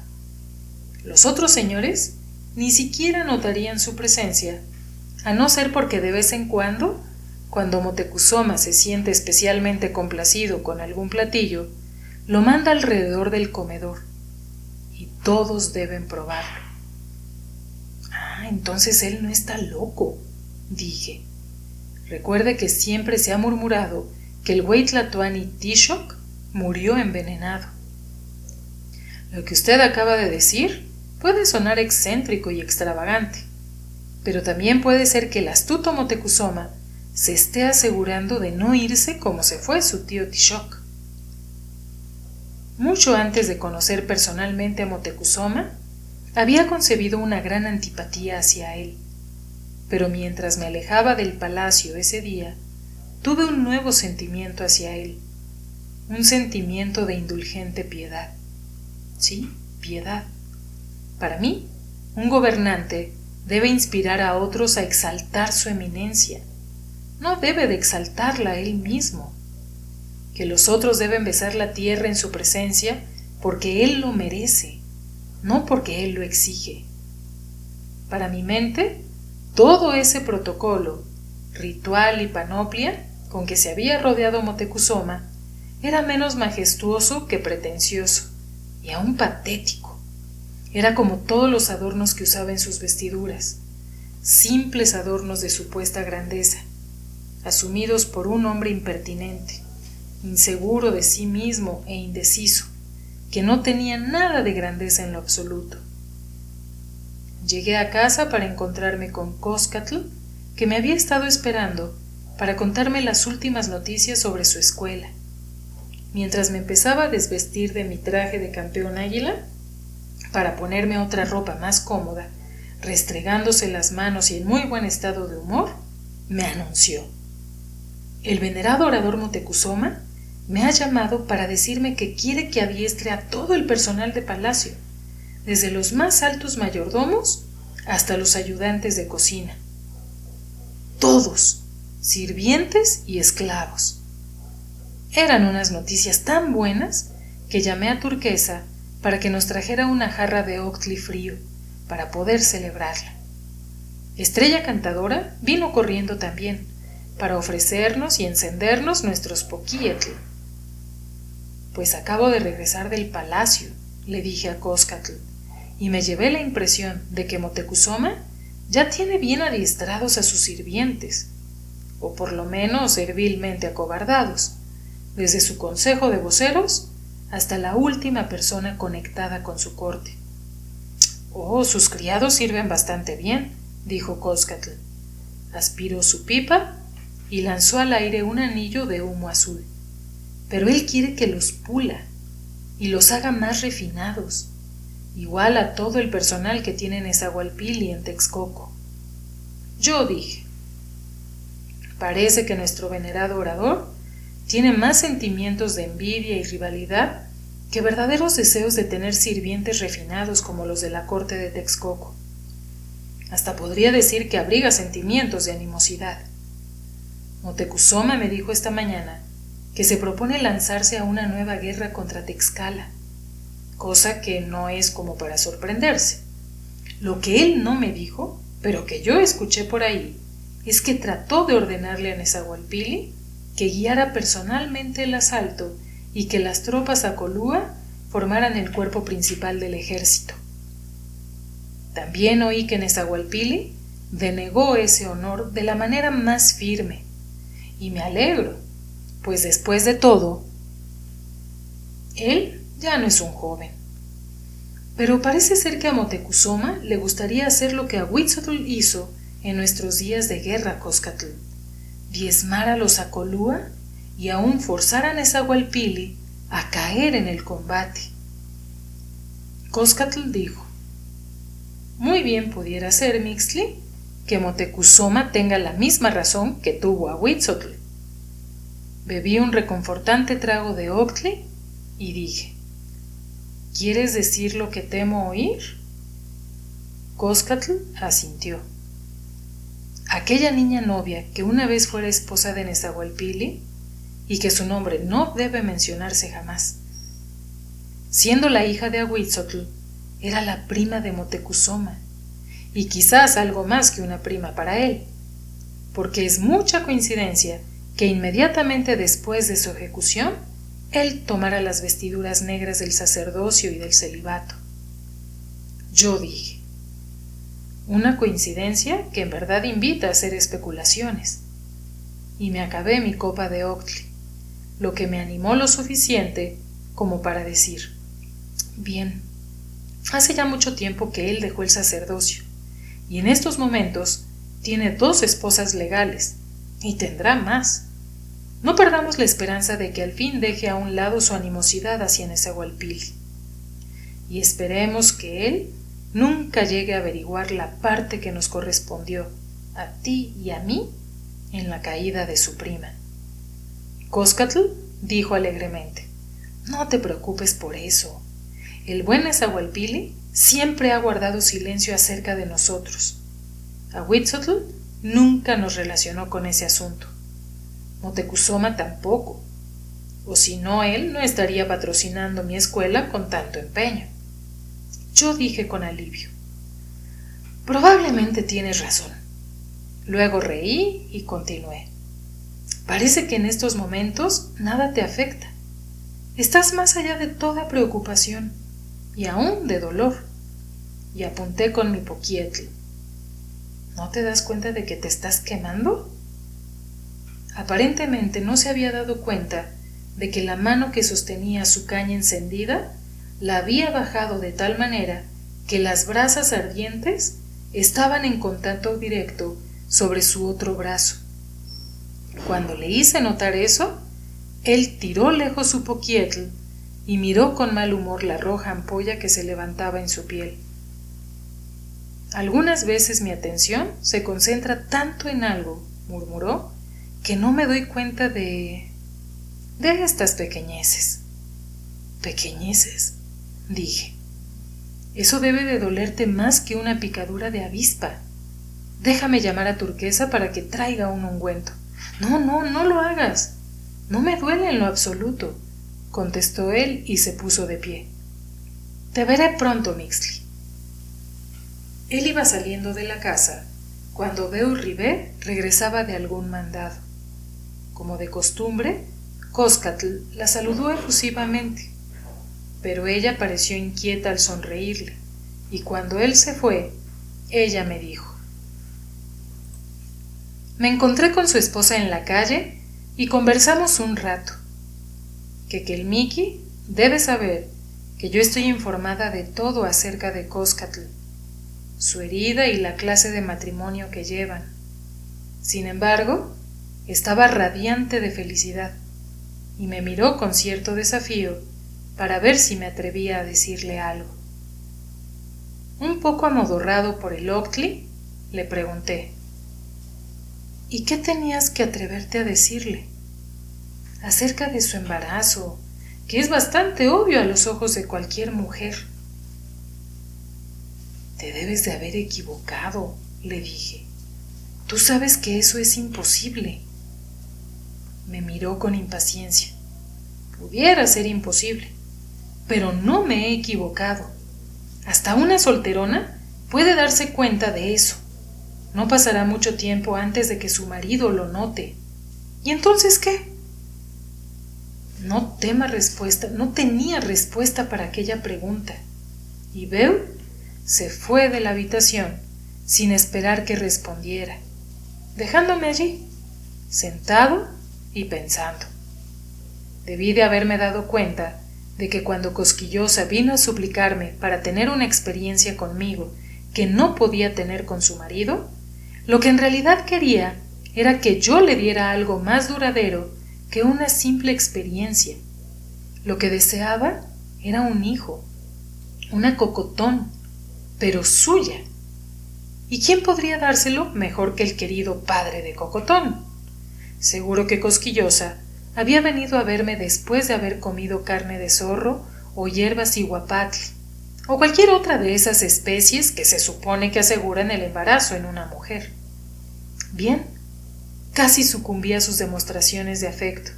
Los otros señores ni siquiera notarían su presencia, a no ser porque de vez en cuando Motecuzoma se siente especialmente complacido con algún platillo, lo manda alrededor del comedor, y todos deben probarlo. Ah, entonces él no está loco, dije. Recuerde que siempre se ha murmurado que el Hueytlatoani Tishoc murió envenenado. Lo que usted acaba de decir puede sonar excéntrico y extravagante, pero también puede ser que el astuto Motecuzoma se esté asegurando de no irse como se fue su tío Tishoc. Mucho antes de conocer personalmente a Motecuzoma, había concebido una gran antipatía hacia él, pero mientras me alejaba del palacio ese día, tuve un nuevo sentimiento hacia él, un sentimiento de indulgente piedad. Sí, piedad. Para mí, un gobernante debe inspirar a otros a exaltar su eminencia. No debe de exaltarla él mismo. Que los otros deben besar la tierra en su presencia porque él lo merece, no porque él lo exige. Para mi mente, todo ese protocolo, ritual y panoplia con que se había rodeado Motecuzoma era menos majestuoso que pretencioso y aún patético. Era como todos los adornos que usaba en sus vestiduras, simples adornos de supuesta grandeza, asumidos por un hombre impertinente, inseguro de sí mismo e indeciso, que no tenía nada de grandeza en lo absoluto. Llegué a casa para encontrarme con Coscatl, que me había estado esperando para contarme las últimas noticias sobre su escuela. Mientras me empezaba a desvestir de mi traje de campeón águila, para ponerme otra ropa más cómoda, restregándose las manos y en muy buen estado de humor, me anunció: el venerado orador Motecuzoma me ha llamado para decirme que quiere que adiestre a todo el personal de palacio, desde los más altos mayordomos hasta los ayudantes de cocina. Todos, sirvientes y esclavos. Eran unas noticias tan buenas que llamé a Turquesa para que nos trajera una jarra de Octli frío para poder celebrarla. Estrella Cantadora vino corriendo también para ofrecernos y encendernos nuestros poquietl. Pues acabo de regresar del palacio, le dije a Coscatl, y me llevé la impresión de que Motecuzoma ya tiene bien adiestrados a sus sirvientes, o por lo menos servilmente acobardados, desde su consejo de voceros hasta la última persona conectada con su corte. Oh, sus criados sirven bastante bien, dijo Coscatl. Aspiró su pipa y lanzó al aire un anillo de humo azul. Pero él quiere que los pula y los haga más refinados, igual a todo el personal que tiene en Nezahualpilli y en Texcoco. Yo dije: parece que nuestro venerado orador tiene más sentimientos de envidia y rivalidad que verdaderos deseos de tener sirvientes refinados como los de la corte de Texcoco. Hasta podría decir que abriga sentimientos de animosidad. Motecuzoma me dijo esta mañana que se propone lanzarse a una nueva guerra contra Texcala, cosa que no es como para sorprenderse. Lo que él no me dijo, pero que yo escuché por ahí, es que trató de ordenarle a Nezahualpilli que guiara personalmente el asalto y que las tropas Acolúa formaran el cuerpo principal del ejército. También oí que Nezahualpilli denegó ese honor de la manera más firme, y me alegro, pues después de todo, él ya no es un joven. Pero parece ser que a Motecuzoma le gustaría hacer lo que Ahuitzotl hizo en nuestros días de guerra, Coscatl: diezmar a los Acolúa y aún forzar a Nezahualpilli a caer en el combate. Coscatl dijo: muy bien pudiera ser, Mixtli, que Motecuzoma tenga la misma razón que tuvo Ahuitzotl. Bebí un reconfortante trago de Octli y dije: ¿quieres decir lo que temo oír? Coscatl asintió. Aquella niña novia que una vez fuera esposa de Nezahualpilli, y que su nombre no debe mencionarse jamás, siendo la hija de Ahuitzotl, era la prima de Motecuzoma, y quizás algo más que una prima para él, porque es mucha coincidencia que inmediatamente después de su ejecución, él tomara las vestiduras negras del sacerdocio y del celibato. Yo dije: una coincidencia que en verdad invita a hacer especulaciones, y me acabé mi copa de Octli, lo que me animó lo suficiente como para decir: bien, hace ya mucho tiempo que él dejó el sacerdocio, y en estos momentos tiene 2 esposas legales, y tendrá más. No perdamos la esperanza de que al fin deje a un lado su animosidad hacia Nezahualpilli, y esperemos que él nunca llegue a averiguar la parte que nos correspondió, a ti y a mí, en la caída de su prima. Coscatl dijo alegremente: no te preocupes por eso. El buen Nezahualpilli siempre ha guardado silencio acerca de nosotros. Ahuitzotl nunca nos relacionó con ese asunto. Motecuzoma tampoco. O si no, él no estaría patrocinando mi escuela con tanto empeño. Yo dije con alivio: probablemente tienes razón. Luego reí y continué: parece que en estos momentos nada te afecta. Estás más allá de toda preocupación y aún de dolor. Y apunté con mi poquietl: ¿no te das cuenta de que te estás quemando? Aparentemente no se había dado cuenta de que la mano que sostenía su caña encendida la había bajado de tal manera que las brasas ardientes estaban en contacto directo sobre su otro brazo. Cuando le hice notar eso, él tiró lejos su poquietl y miró con mal humor la roja ampolla que se levantaba en su piel. Algunas veces mi atención se concentra tanto en algo, murmuró, que no me doy cuenta de estas pequeñeces. ¿Pequeñeces?, dije. Eso debe de dolerte más que una picadura de avispa. Déjame llamar a Turquesa para que traiga un ungüento. No lo hagas. No me duele en lo absoluto, contestó él y se puso de pie. Te veré pronto, Mixtli. Él iba saliendo de la casa cuando Beurribé regresaba de algún mandado. Como de costumbre, Coscatl la saludó efusivamente, pero ella pareció inquieta al sonreírle, y cuando él se fue, ella me dijo: me encontré con su esposa en la calle y conversamos un rato. Kekelmiki debe saber que yo estoy informada de todo acerca de Coscatl, su herida y la clase de matrimonio que llevan. Sin embargo, estaba radiante de felicidad y me miró con cierto desafío para ver si me atrevía a decirle algo. Un poco amodorrado por el Octli, le pregunté: ¿y qué tenías que atreverte a decirle? Acerca de su embarazo, que es bastante obvio a los ojos de cualquier mujer. Te debes de haber equivocado, le dije. Tú sabes que eso es imposible. Me miró con impaciencia. Pudiera ser imposible, pero no me he equivocado. Hasta una solterona puede darse cuenta de eso. No pasará mucho tiempo antes de que su marido lo note. ¿Y entonces qué? No tenía respuesta para aquella pregunta. Y Beu se fue de la habitación sin esperar que respondiera, dejándome allí, sentado y pensando. Debí de haberme dado cuenta de que cuando Cosquillosa vino a suplicarme para tener una experiencia conmigo que no podía tener con su marido, lo que en realidad quería era que yo le diera algo más duradero que una simple experiencia. Lo que deseaba era un hijo Una cocotón, pero suya. ¿Y quién podría dárselo mejor que el querido padre de Cocotón? Seguro que Cosquillosa había venido a verme después de haber comido carne de zorro o hierbas iguapatl, o cualquier otra de esas especies que se supone que aseguran el embarazo en una mujer. Bien, casi sucumbí a sus demostraciones de afecto,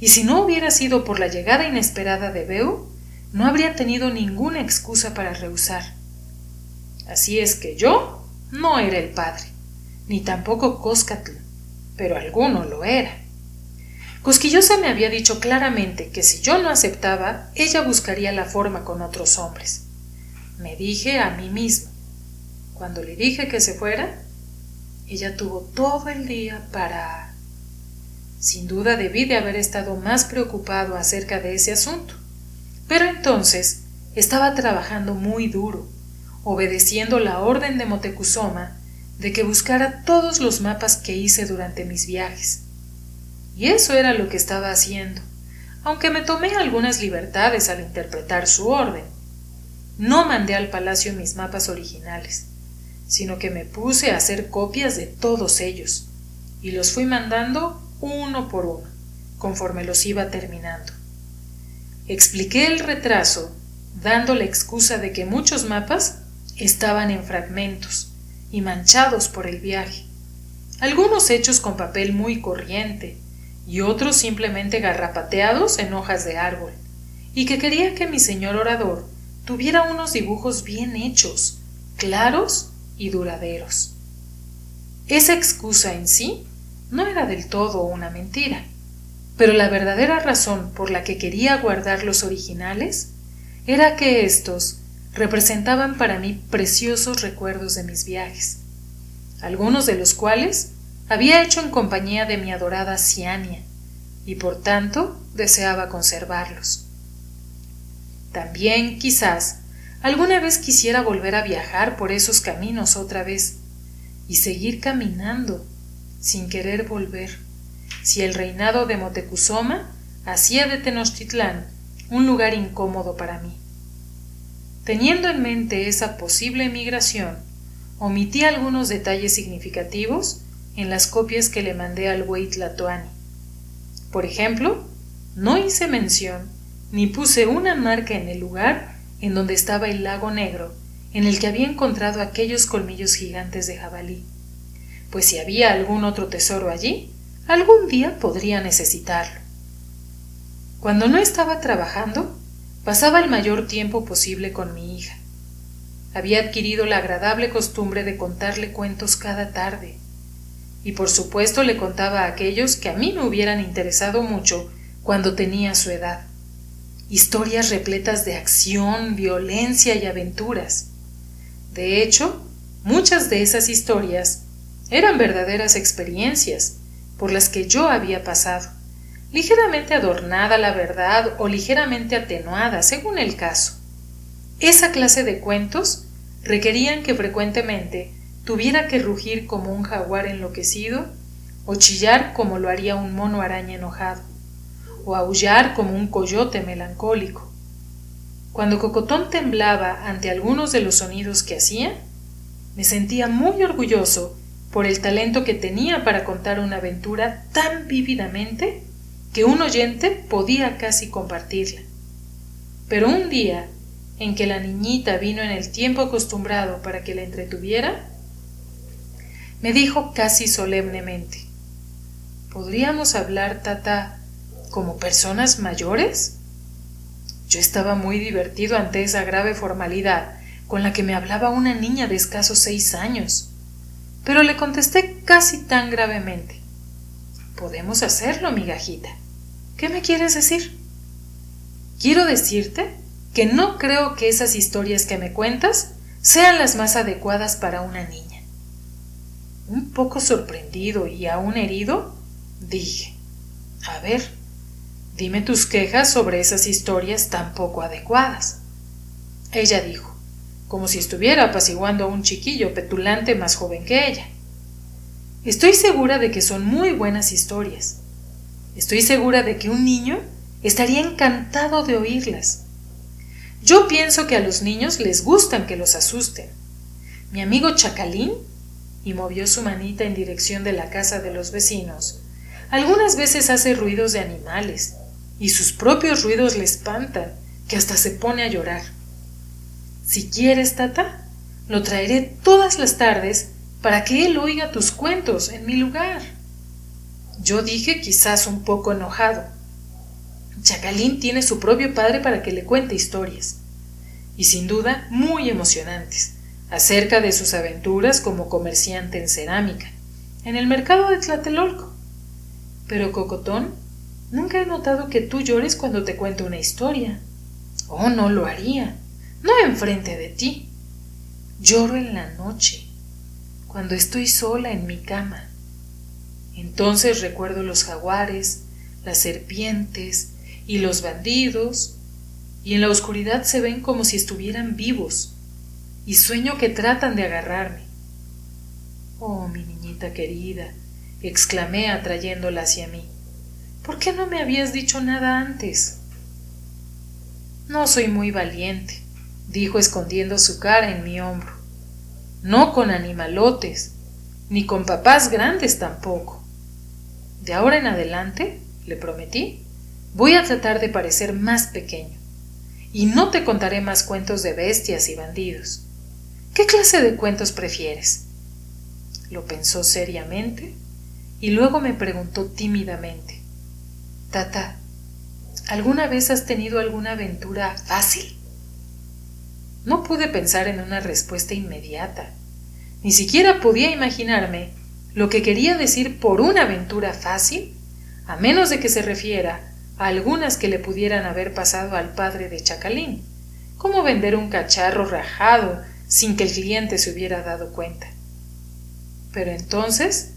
y si no hubiera sido por la llegada inesperada de Beu, no habría tenido ninguna excusa para rehusar. Así es que yo no era el padre, ni tampoco Coscatl, pero alguno lo era. Cosquillosa me había dicho claramente que si yo no aceptaba, ella buscaría la forma con otros hombres. Me dije a mí mismo. Cuando le dije que se fuera, ella tuvo todo el día para... Sin duda debí de haber estado más preocupado acerca de ese asunto, pero entonces estaba trabajando muy duro, obedeciendo la orden de Motecuzoma de que buscara todos los mapas que hice durante mis viajes. Y eso era lo que estaba haciendo, aunque me tomé algunas libertades al interpretar su orden. No mandé al palacio mis mapas originales, sino que me puse a hacer copias de todos ellos, y los fui mandando uno por uno, conforme los iba terminando. Expliqué el retraso, dando la excusa de que muchos mapas estaban en fragmentos y manchados por el viaje, algunos hechos con papel muy corriente y otros simplemente garrapateados en hojas de árbol, y que quería que mi señor orador tuviera unos dibujos bien hechos, claros y duraderos. Esa excusa en sí no era del todo una mentira, pero la verdadera razón por la que quería guardar los originales era que éstos representaban para mí preciosos recuerdos de mis viajes, algunos de los cuales había hecho en compañía de mi adorada Ciania, y por tanto deseaba conservarlos. También, quizás, alguna vez quisiera volver a viajar por esos caminos otra vez, y seguir caminando, sin querer volver, si el reinado de Motecuzoma hacía de Tenochtitlán un lugar incómodo para mí. Teniendo en mente esa posible emigración, omití algunos detalles significativos en las copias que le mandé al güey Tlatoani. Por ejemplo, no hice mención ni puse una marca en el lugar en donde estaba el lago negro en el que había encontrado aquellos colmillos gigantes de jabalí, pues si había algún otro tesoro allí, algún día podría necesitarlo. Cuando no estaba trabajando, pasaba el mayor tiempo posible con mi hija. Había adquirido la agradable costumbre de contarle cuentos cada tarde, y por supuesto le contaba aquellos que a mí me hubieran interesado mucho cuando tenía su edad. Historias repletas de acción, violencia y aventuras. De hecho, muchas de esas historias eran verdaderas experiencias por las que yo había pasado, ligeramente adornada la verdad o ligeramente atenuada, según el caso. Esa clase de cuentos requerían que frecuentemente tuviera que rugir como un jaguar enloquecido, o chillar como lo haría un mono araña enojado, o aullar como un coyote melancólico. Cuando Cocotón temblaba ante algunos de los sonidos que hacía, me sentía muy orgulloso por el talento que tenía para contar una aventura tan vívidamente que un oyente podía casi compartirla. Pero un día, en que la niñita vino en el tiempo acostumbrado para que la entretuviera, me dijo casi solemnemente: ¿podríamos hablar, Tata, como personas mayores? Yo estaba muy divertido ante esa grave formalidad con la que me hablaba una niña de escasos 6 años, pero le contesté casi tan gravemente: podemos hacerlo, migajita. ¿Qué me quieres decir? Quiero decirte que no creo que esas historias que me cuentas sean las más adecuadas para una niña. Un poco sorprendido y aún herido, dije: a ver, dime tus quejas sobre esas historias tan poco adecuadas. Ella dijo, como si estuviera apaciguando a un chiquillo petulante más joven que ella: estoy segura de que son muy buenas historias. Estoy segura de que un niño estaría encantado de oírlas. Yo pienso que a los niños les gustan que los asusten. Mi amigo Chacalín, y movió su manita en dirección de la casa de los vecinos, algunas veces hace ruidos de animales, y sus propios ruidos le espantan, que hasta se pone a llorar. Si quieres, Tata, lo traeré todas las tardes para que él oiga tus cuentos en mi lugar. Yo dije, quizás un poco enojado. Chacalín tiene su propio padre para que le cuente historias, y sin duda muy emocionantes, acerca de sus aventuras como comerciante en cerámica, en el mercado de Tlatelolco. Pero, Cocotón, nunca he notado que tú llores cuando te cuento una historia. Oh, no lo haría, no enfrente de ti. Lloro en la noche, cuando estoy sola en mi cama. Entonces recuerdo los jaguares, las serpientes y los bandidos, y en la oscuridad se ven como si estuvieran vivos, y sueño que tratan de agarrarme. Oh, mi niñita querida, exclamé atrayéndola hacia mí. ¿Por qué no me habías dicho nada antes? No soy muy valiente, dijo escondiendo su cara en mi hombro. No con animalotes, ni con papás grandes tampoco. De ahora en adelante, le prometí, voy a tratar de parecer más pequeño, y no te contaré más cuentos de bestias y bandidos. ¿Qué clase de cuentos prefieres? Lo pensó seriamente y luego me preguntó tímidamente: Tata, ¿alguna vez has tenido alguna aventura fácil? No pude pensar en una respuesta inmediata. Ni siquiera podía imaginarme lo que quería decir por una aventura fácil, a menos de que se refiera a algunas que le pudieran haber pasado al padre de Chacalín, como vender un cacharro rajado sin que el cliente se hubiera dado cuenta. Pero entonces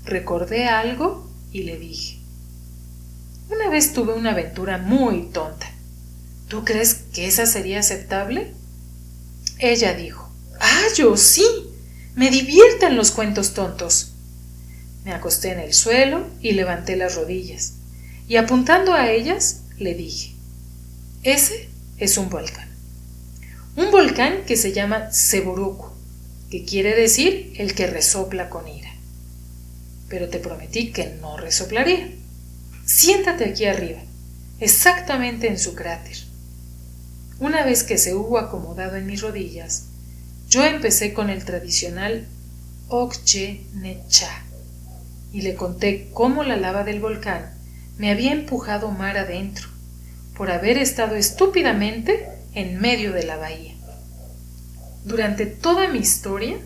recordé algo y le dije: una vez tuve una aventura muy tonta. ¿Tú crees que esa sería aceptable? Ella dijo: yo sí, me divierten los cuentos tontos. Me acosté en el suelo y levanté las rodillas, y apuntando a ellas le dije: ese es un volcán. Un volcán que se llama Ceboruco, que quiere decir el que resopla con ira. Pero te prometí que no resoplaría. Siéntate aquí arriba, exactamente en su cráter. Una vez que se hubo acomodado en mis rodillas, yo empecé con el tradicional Okche Necha y le conté cómo la lava del volcán me había empujado mar adentro por haber estado estúpidamente en medio de la bahía. Durante toda mi historia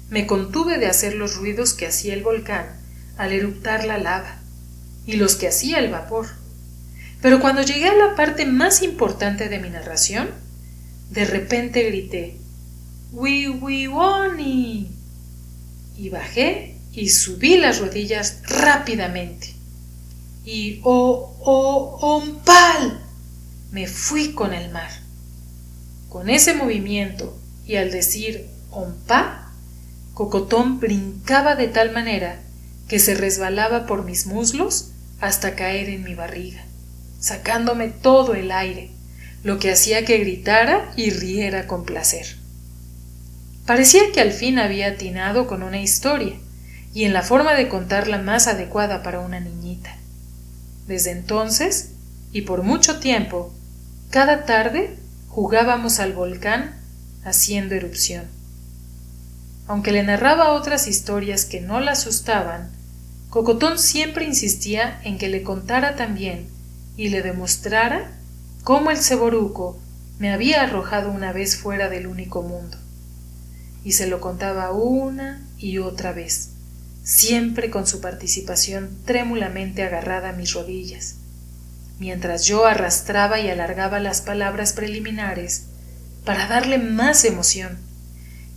me contuve de hacer los ruidos que hacía el volcán al eructar la lava y los que hacía el vapor. Pero cuando llegué a la parte más importante de mi narración, de repente grité: ¡Wiwiwoni! Y bajé y subí las rodillas rápidamente. Y ¡Ompal! Me fui con el mar. Con ese movimiento y al decir Ompa, Cocotón brincaba de tal manera que se resbalaba por mis muslos hasta caer en mi barriga, sacándome todo el aire, lo que hacía que gritara y riera con placer. Parecía que al fin había atinado con una historia y en la forma de contarla más adecuada para una niñita. Desde entonces, y por mucho tiempo, cada tarde jugábamos al volcán haciendo erupción. Aunque le narraba otras historias que no la asustaban, Cocotón siempre insistía en que le contara también y le demostrara cómo el Ceboruco me había arrojado una vez fuera del único mundo. Y se lo contaba una y otra vez, siempre con su participación trémulamente agarrada a mis rodillas, mientras yo arrastraba y alargaba las palabras preliminares para darle más emoción,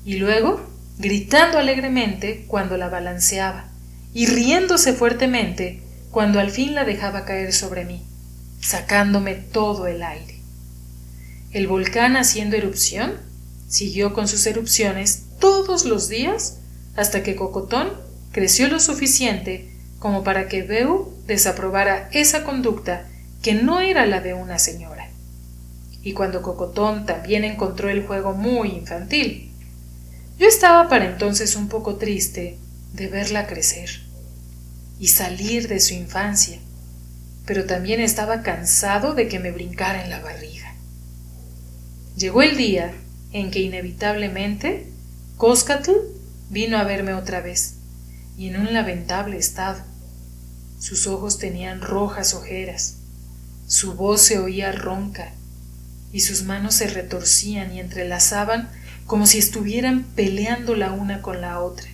y luego gritando alegremente cuando la balanceaba y riéndose fuertemente cuando al fin la dejaba caer sobre mí, sacándome todo el aire. El volcán haciendo erupción siguió con sus erupciones todos los días hasta que Cocotón creció lo suficiente como para que Beu desaprobara esa conducta que no era la de una señora. y cuando Cocotón también encontró el juego muy infantil. Yo estaba para entonces un poco triste de verla crecer y salir de su infancia, pero también estaba cansado de que me brincara en la barriga. Llegó el día en que inevitablemente Coscatl vino a verme otra vez, y en un lamentable estado. Sus ojos tenían rojas ojeras, su voz se oía ronca, y sus manos se retorcían y entrelazaban como si estuvieran peleando la una con la otra.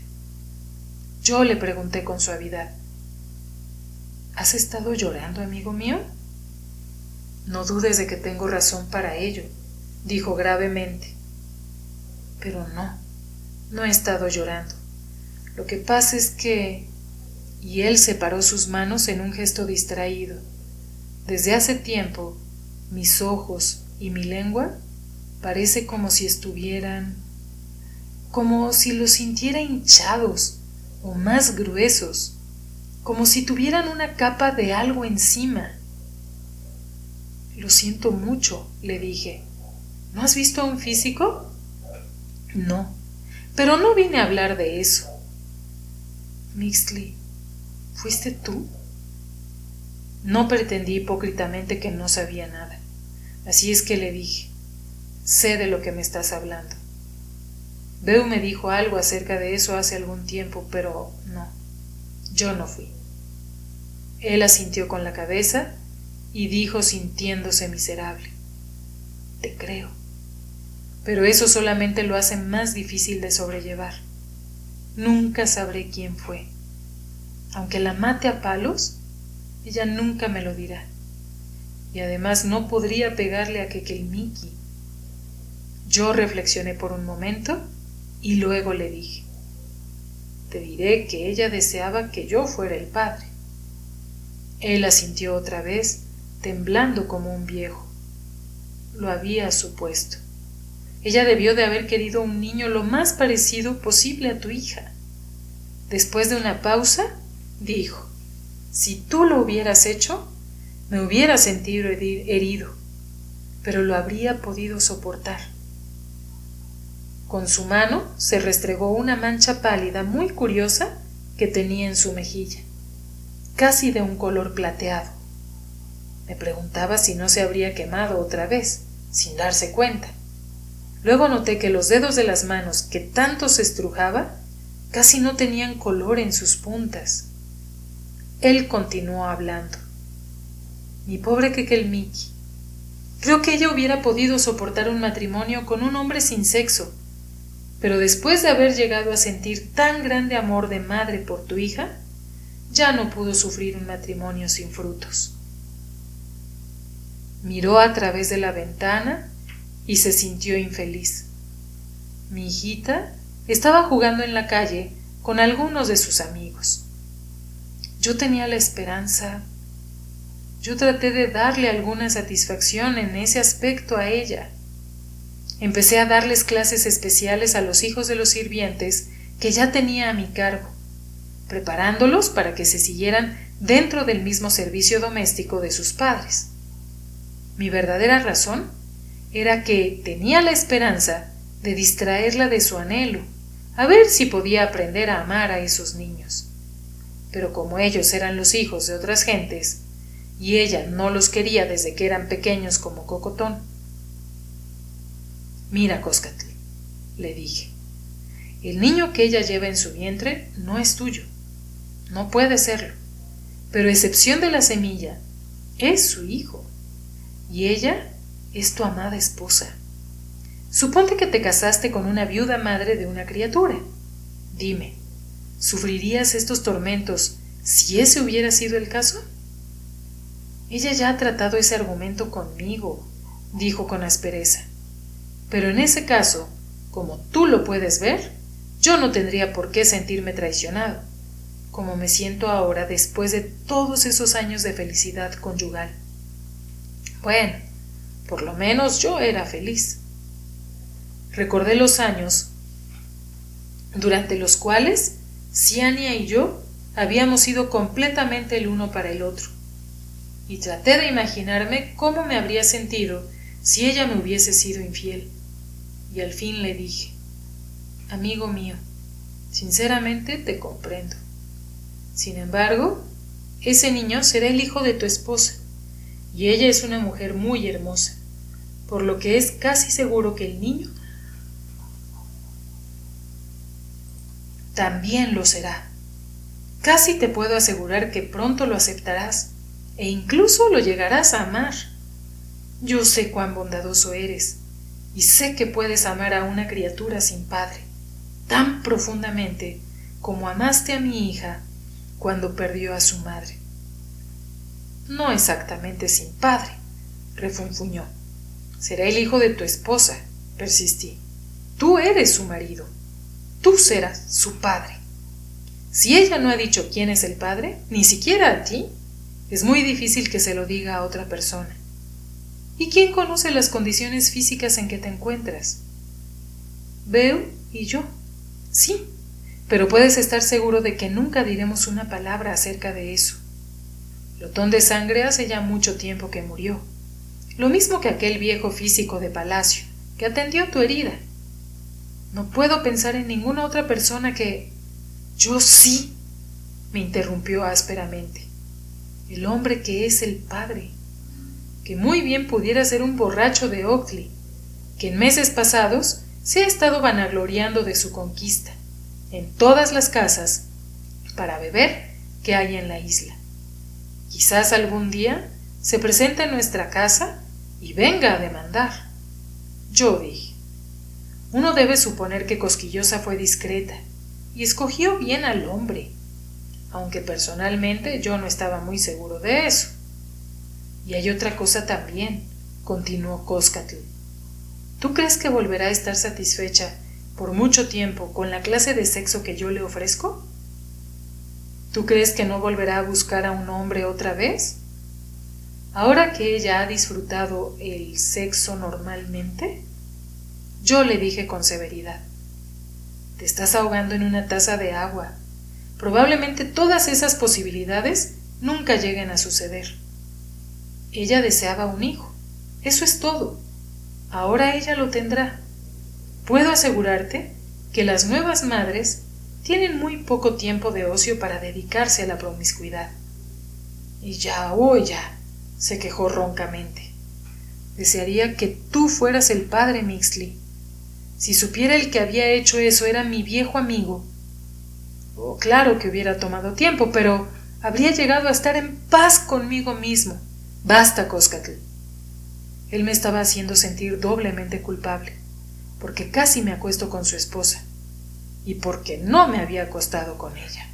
Yo le pregunté con suavidad: ¿Has estado llorando, amigo mío? No dudes de que tengo razón para ello, dijo gravemente. Pero no he estado llorando. Lo que pasa es que... Y él separó sus manos en un gesto distraído. Desde hace tiempo, mis ojos y mi lengua parece como si estuvieran... como si los sintiera hinchados o más gruesos, como si tuvieran una capa de algo encima. Lo siento mucho, le dije. ¿No has visto a un físico? No, pero no vine a hablar de eso. Mixtli, ¿fuiste tú? No pretendí hipócritamente que no sabía nada, así es que le dije: sé de lo que me estás hablando. Beu me dijo algo acerca de eso hace algún tiempo, pero no, yo no fui. Él asintió con la cabeza y dijo sintiéndose miserable: te creo, pero eso solamente lo hace más difícil de sobrellevar. Nunca sabré quién fue. Aunque la mate a palos, ella nunca me lo dirá. Y además no podría pegarle a Kekelmiki. Yo reflexioné por un momento y luego le dije: te diré que ella deseaba que yo fuera el padre. Él asintió otra vez, temblando como un viejo. Lo había supuesto. Ella debió de haber querido un niño lo más parecido posible a tu hija. Después de una pausa, dijo: si tú lo hubieras hecho, me hubiera sentido herido, pero lo habría podido soportar. Con su mano se restregó una mancha pálida muy curiosa que tenía en su mejilla, casi de un color plateado. Me preguntaba si no se habría quemado otra vez, sin darse cuenta. Luego noté que los dedos de las manos que tanto se estrujaba casi no tenían color en sus puntas. Él continuó hablando: mi pobre Kekelmiki, creo que ella hubiera podido soportar un matrimonio con un hombre sin sexo, pero después de haber llegado a sentir tan grande amor de madre por tu hija, ya no pudo sufrir un matrimonio sin frutos. Miró a través de la ventana y se sintió infeliz. Mi hijita estaba jugando en la calle con algunos de sus amigos. Yo tenía la esperanza. Yo traté de darle alguna satisfacción en ese aspecto a ella. Empecé a darles clases especiales a los hijos de los sirvientes que ya tenía a mi cargo, preparándolos para que se siguieran dentro del mismo servicio doméstico de sus padres. Mi verdadera razón era que tenía la esperanza de distraerla de su anhelo, a ver si podía aprender a amar a esos niños. Pero como ellos eran los hijos de otras gentes, y ella no los quería desde que eran pequeños como Cocotón. Mira, Coscatl, le dije, el niño que ella lleva en su vientre no es tuyo, no puede serlo, pero a excepción de la semilla, es su hijo, y ella es tu amada esposa. Suponte que te casaste con una viuda madre de una criatura. Dime, ¿sufrirías estos tormentos si ese hubiera sido el caso? Ella ya ha tratado ese argumento conmigo, dijo con aspereza. Pero en ese caso, como tú lo puedes ver, yo no tendría por qué sentirme traicionado, como me siento ahora después de todos esos años de felicidad conyugal. Bueno, por lo menos yo era feliz. Recordé los años durante los cuales Ciania y yo habíamos sido completamente el uno para el otro, y traté de imaginarme cómo me habría sentido si ella me hubiese sido infiel. Y al fin le dije: amigo mío, sinceramente te comprendo. Sin embargo, ese niño será el hijo de tu esposa, y ella es una mujer muy hermosa, por lo que es casi seguro que el niño también lo será. Casi te puedo asegurar que pronto lo aceptarás, e incluso lo llegarás a amar. Yo sé cuán bondadoso eres, y sé que puedes amar a una criatura sin padre, tan profundamente como amaste a mi hija cuando perdió a su madre. No exactamente sin padre, refunfuñó. Será el hijo de tu esposa, persistí. Tú eres su marido. Tú serás su padre. Si ella no ha dicho quién es el padre, ni siquiera a ti, es muy difícil que se lo diga a otra persona. ¿Y quién conoce las condiciones físicas en que te encuentras? Veo y yo. Sí, pero puedes estar seguro de que nunca diremos una palabra acerca de eso. Lotón de Sangre hace ya mucho tiempo que murió, lo mismo que aquel viejo físico de palacio que atendió tu herida. No puedo pensar en ninguna otra persona que... Yo sí, me interrumpió ásperamente. El hombre que es el padre, que muy bien pudiera ser un borracho de Oakley, que en meses pasados se ha estado vanagloriando de su conquista en todas las casas para beber que hay en la isla. Quizás algún día se presente en nuestra casa y venga a demandar. Yo dije: uno debe suponer que Cosquillosa fue discreta y escogió bien al hombre, aunque personalmente yo no estaba muy seguro de eso. Y hay otra cosa también, continuó Coscatl. ¿Tú crees que volverá a estar satisfecha por mucho tiempo con la clase de sexo que yo le ofrezco? ¿Tú crees que no volverá a buscar a un hombre otra vez? Ahora que ella ha disfrutado el sexo normalmente, yo le dije con severidad: te estás ahogando en una taza de agua. Probablemente todas esas posibilidades nunca lleguen a suceder. Ella deseaba un hijo, eso es todo. Ahora ella lo tendrá. Puedo asegurarte que las nuevas madres tienen muy poco tiempo de ocio para dedicarse a la promiscuidad. Y ya, se quejó roncamente. Desearía que tú fueras el padre, Mixley. Si supiera el que había hecho eso era mi viejo amigo. Oh, claro que hubiera tomado tiempo, pero habría llegado a estar en paz conmigo mismo. Basta, Coscatl. Él me estaba haciendo sentir doblemente culpable, porque casi me acuesto con su esposa, y porque no me había acostado con ella.